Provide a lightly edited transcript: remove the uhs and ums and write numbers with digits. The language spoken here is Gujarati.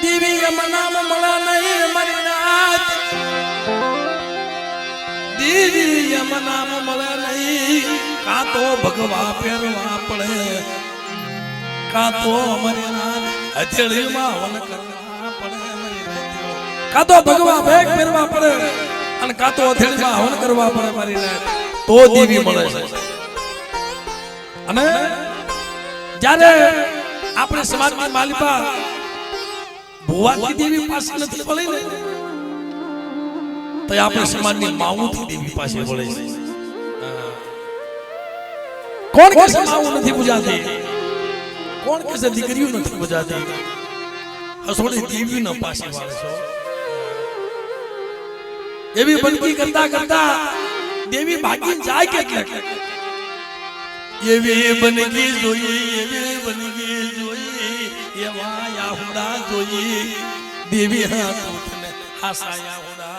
દેવી યમનામ મળે નહીં મારી નાથ, દેવી યમનામ મળે નહીં, કાં તો ભગવા પહેરવા પડે, કાં તો અમારી નાથ હથેળીમાં હવન કરવા પડે, કાં તો ભગવા ભેગ પહેરવા પડે અને કાં તો હથેળીમાં હવન કરવા પડે મારી નાથ, તો દેવી મળે છે. અને જ્યારે આપણે સમાજમાં માલિપા ભુવાકી દેવી પાસે નથી વળી ને, તો આપણે સમાજની માઉથી દેવી પાસે વળે છે. કોણ કે છે માઉ નથી પૂજાતી, કોણ કે છે દીકરીઓ નથી પૂજાતી, અસોડી દેવીના પાસે વળે છો. એવી બનકી કરતા કરતા દેવી ભાગી જાય કેટલે, એવી બનગી જોઈ, એવી બનગી જોઈ, એવા યાહુડા જોઈ, દેવી હાથને હાસા યાહુડા